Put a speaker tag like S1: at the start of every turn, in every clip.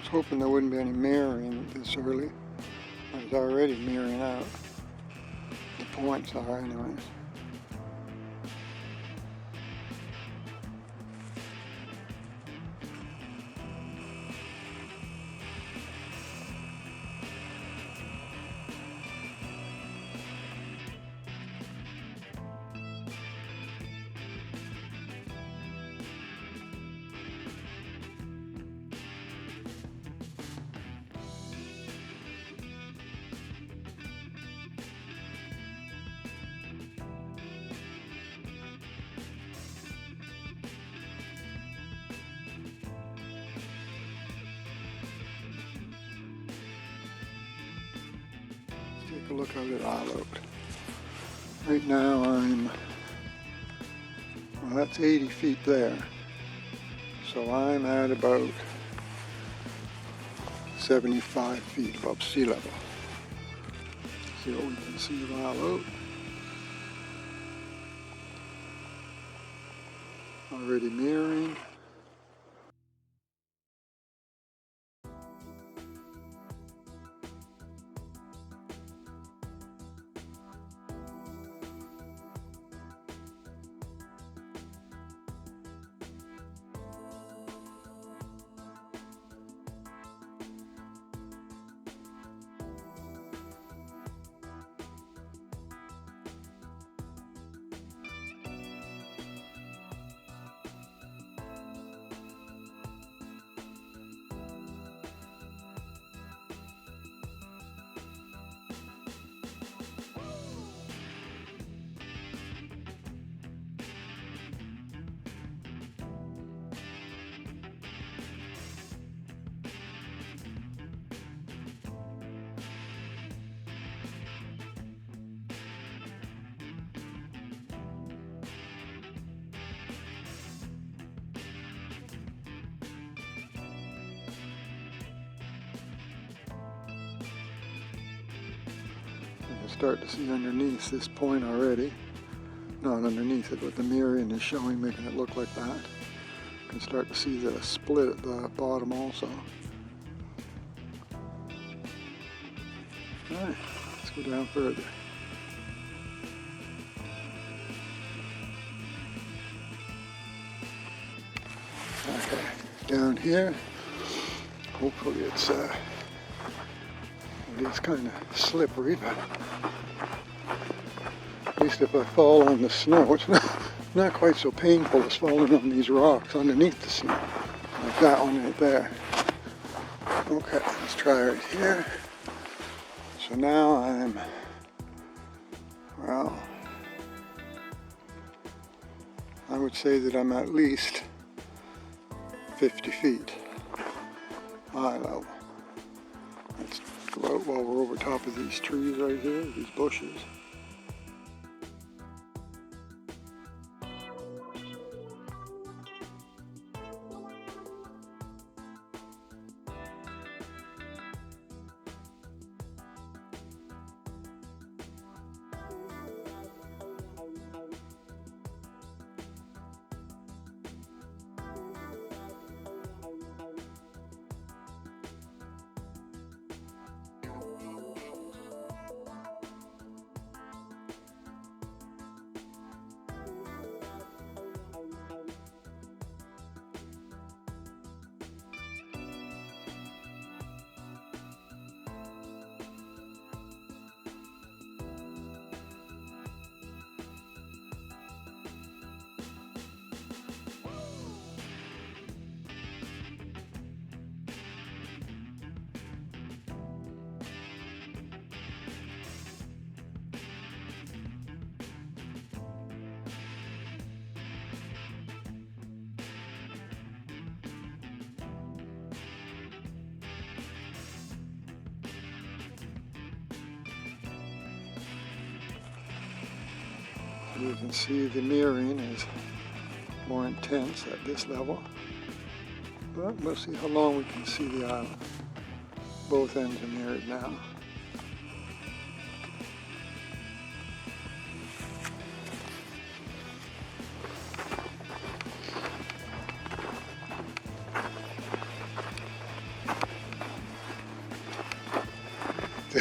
S1: hoping there wouldn't be any mirroring this early. I was already mirroring out. The points are anyways. Take a look out at Haute. Right now well, that's 80 feet there. So I'm at about 75 feet above sea level. See what we can see of Haute. Already mirroring. Start to see underneath this point already. Not underneath it, but the mirroring is showing, making it look like that. You can start to see the split at the bottom also. Alright, let's go down further. Okay, down here, hopefully it's kind of slippery, but at least if I fall on the snow, it's not quite so painful as falling on these rocks underneath the snow, like that one right there. Okay, let's try right here. So now I would say that I'm at least 50 feet high level. Let's go out while we're over top of these trees right here, these bushes. You can see the mirroring is more intense at this level, but we'll see how long we can see the island. Both ends are mirrored now.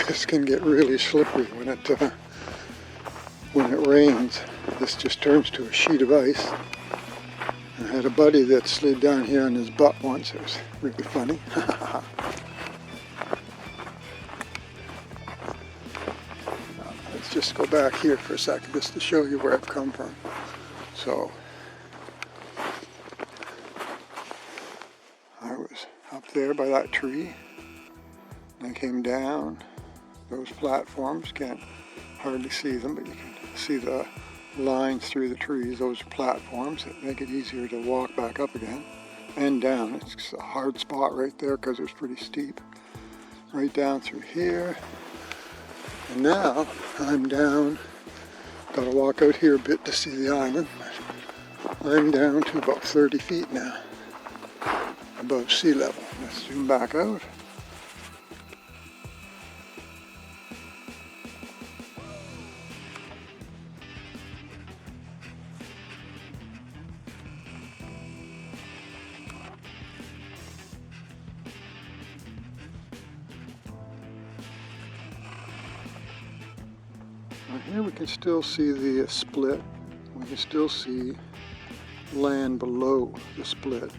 S1: this can get really slippery when it rains. This just turns to a sheet of ice. I had a buddy that slid down here on his butt once. It was really funny. Let's just go back here for a second just to show you where I've come from. So I was up there by that tree. I came down those platforms. Can't hardly see them, but you can see the lines through the trees. Those are platforms that make it easier to walk back up again and down. It's a hard spot right there because it's pretty steep. Right down through here. And now I'm down. Got to walk out here a bit to see the island. I'm down to about 30 feet now, above sea level. Let's zoom back out. Here we can still see the split. We can still see land below the split,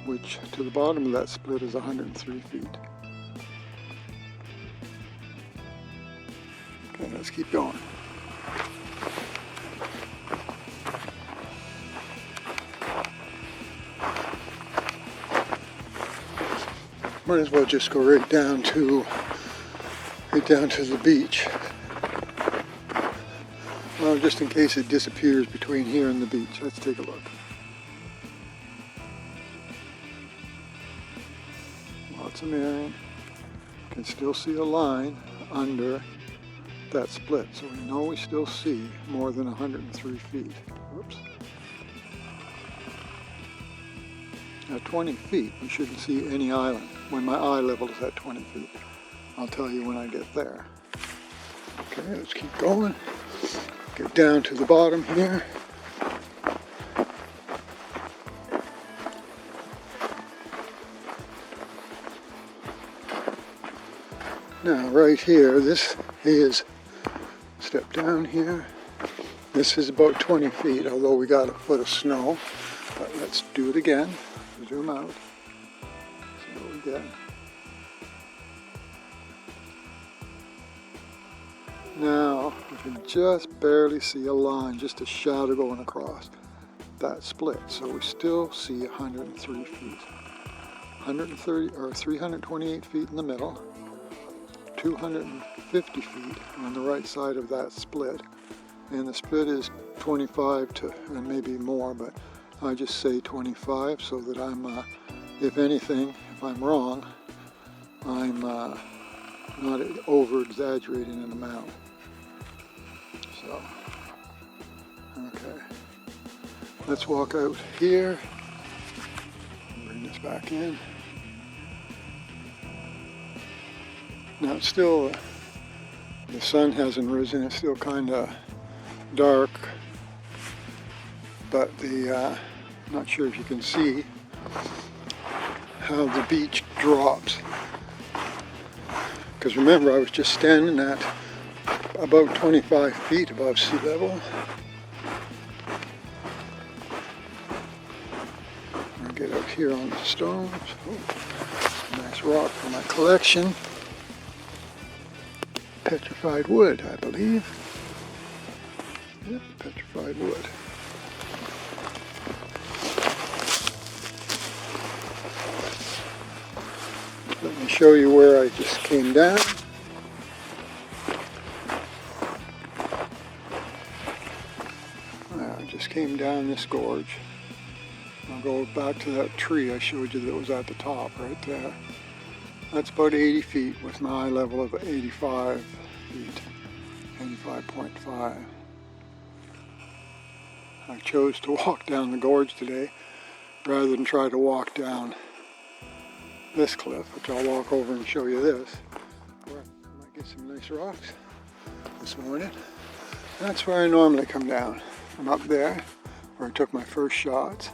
S1: which to the bottom of that split is 103 feet. Okay, let's keep going. Might as well just go right down to the beach. Well, just in case it disappears between here and the beach. Let's take a look. Lots of mirroring. You can still see a line under that split, so we know we still see more than 103 feet. Whoops. At 20 feet, we shouldn't see any island. When my eye level is at 20 feet. I'll tell you when I get there. Okay, let's keep going. Get down to the bottom here. Now right here, this is, step down here. This is about 20 feet, although we got a foot of snow. But let's do it again. Zoom out. See what we get. Now, we can just barely see a line, just a shadow going across that split. So we still see 103 feet. 130 or 328 feet in the middle, 250 feet on the right side of that split. And the split is 25 to, and maybe more, but I just say 25 so that I'm, if anything, if I'm wrong, I'm not over-exaggerating an amount. So, okay. Let's walk out here. Bring this back in. Now it's still, the sun hasn't risen, it's still kind of dark, but not sure if you can see how the beach drops. Because remember, I was just standing at about 25 feet above sea level. I'll get out here on the stones. Oh, nice rock for my collection. Petrified wood, I believe. Yep, petrified wood. Let me show you where I just came down. I just came down this gorge. I'll go back to that tree I showed you that was at the top right there. That's about 80 feet with my eye level of 85 feet, 85.5. I chose to walk down the gorge today rather than try to walk down this cliff, which I'll walk over and show you this. Where I might get some nice rocks this morning. That's where I normally come down, from up there where I took my first shots.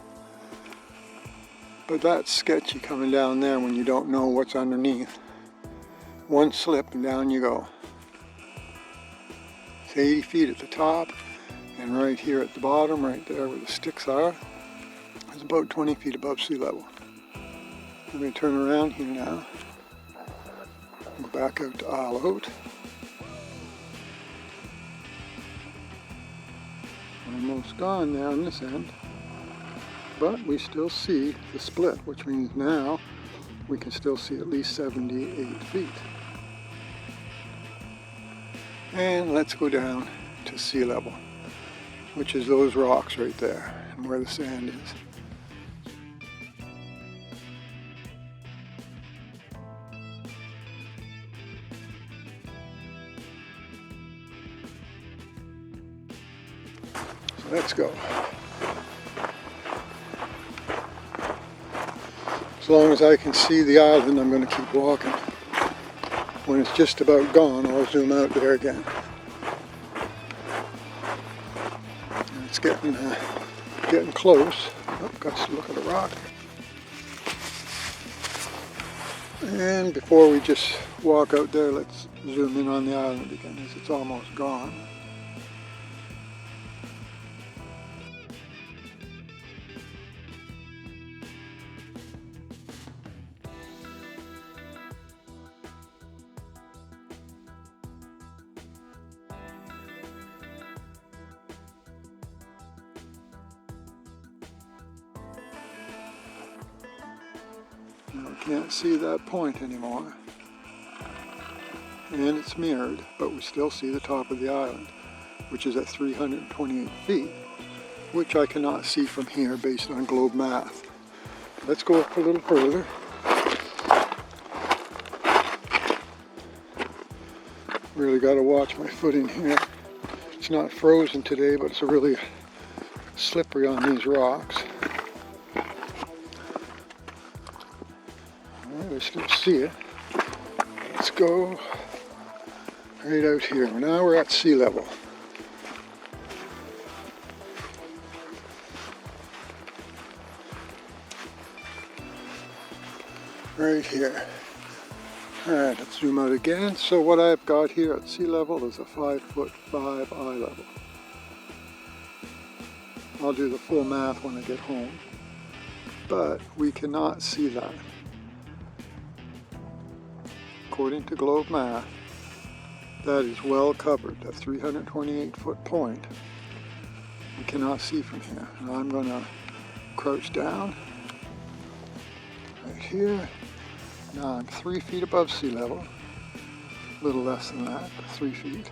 S1: But that's sketchy coming down there when you don't know what's underneath. one slip and down you go. It's 80 feet at the top, and right here at the bottom, right there where the sticks are, is about 20 feet above sea level. Let me turn around here now. Go back out to Haute. Almost gone there on this end, but we still see the split, which means now we can still see at least 78 feet. And let's go down to sea level, which is those rocks right there and where the sand is. So let's go. As long as I can see the island, I'm going to keep walking. When it's just about gone, I'll zoom out there again. And it's getting close. Oh, got to look at the rock. And before we just walk out there, let's zoom in on the island again, as it's almost gone. Now we can't see that point anymore, and it's mirrored, but we still see the top of the island, which is at 328 feet, which I cannot see from here based on globe math. Let's go up a little further. Really got to watch my footing here. It's not frozen today, but it's really slippery on these rocks. I still see it. Let's go right out here. Now we're at sea level. Right here. Alright, let's zoom out again. So what I've got here at sea level is a 5'5" eye level. I'll do the full math when I get home. But we cannot see that. According to globe math, that is well covered, that 328 foot point. We cannot see from here. Now I'm going to crouch down right here. Now I'm 3 feet above sea level, a little less than that, but 3 feet,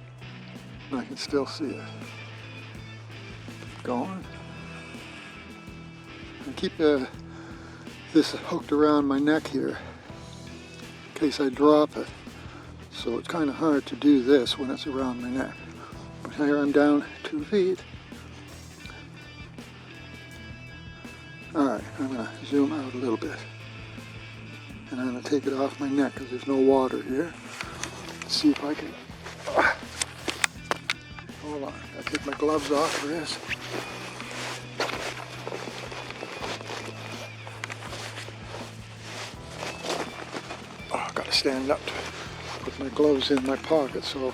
S1: and I can still see it. Keep going. And keep this hooked around my neck here, in case I drop it. So it's kind of hard to do this when it's around my neck. But here I'm down 2 feet. Alright, I'm going to zoom out a little bit. And I'm going to take it off my neck because there's no water here. Let's see if I can... Hold on, I'll take my gloves off for this. Oh, I've got to stand up to put my gloves in my pocket, so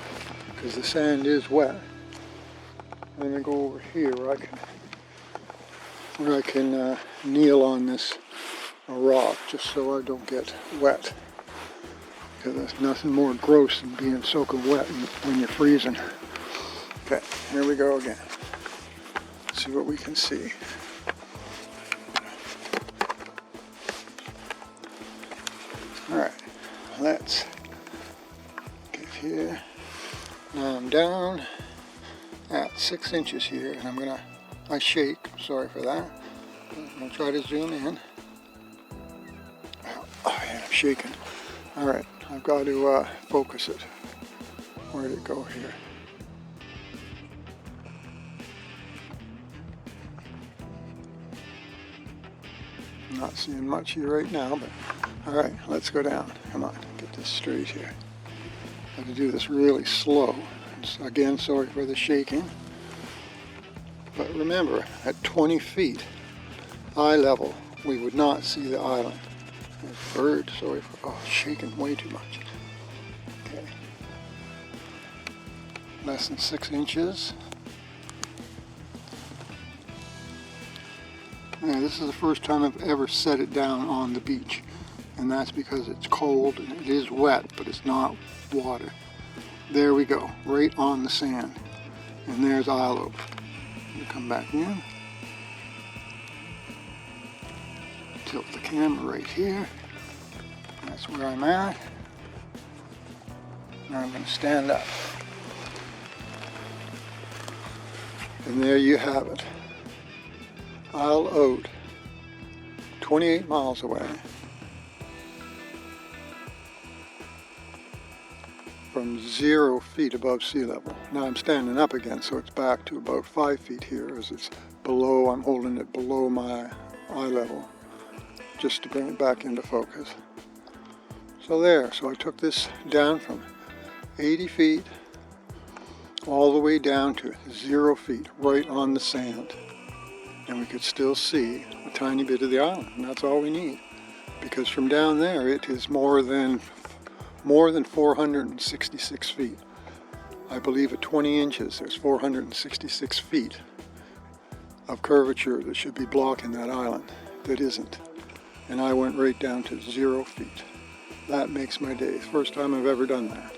S1: because the sand is wet. I'm going to go over here where I can kneel on this rock just so I don't get wet, because there's nothing more gross than being soaking wet when you're freezing. Okay, here we go again. Let's see what we can see. Alright, let's get here. Now I'm down at 6 inches here, and I shake, sorry for that. I'm going to try to zoom in. Oh yeah, I'm shaking. Alright, I've got to focus it. Where'd it go here? I'm not seeing much here right now, but alright, let's go down. Come on, get this straight here. I have to do this really slow. Again, sorry for the shaking. But remember, at 20 feet eye level, we would not see the island. There's a bird, sorry for shaking way too much. less than 6 inches. Yeah, this is the first time I've ever set it down on the beach, and that's because it's cold and it is wet, but it's not water. There we go, right on the sand. And there's Isle Oak. You come back in. Tilt the camera right here. That's where I'm at. Now I'm going to stand up. And there you have it. Isle Haute, 28 miles away from 0 feet above sea level. Now I'm standing up again, so it's back to about 5 feet here as it's below. I'm holding it below my eye level just to bring it back into focus. So there, so I took this down from 80 feet all the way down to 0 feet, right on the sand. And we could still see a tiny bit of the island, and that's all we need. Because from down there, it is more than 466 feet. I believe at 20 inches, there's 466 feet of curvature that should be blocking that island, that isn't. And I went right down to 0 feet. That makes my day. First time I've ever done that.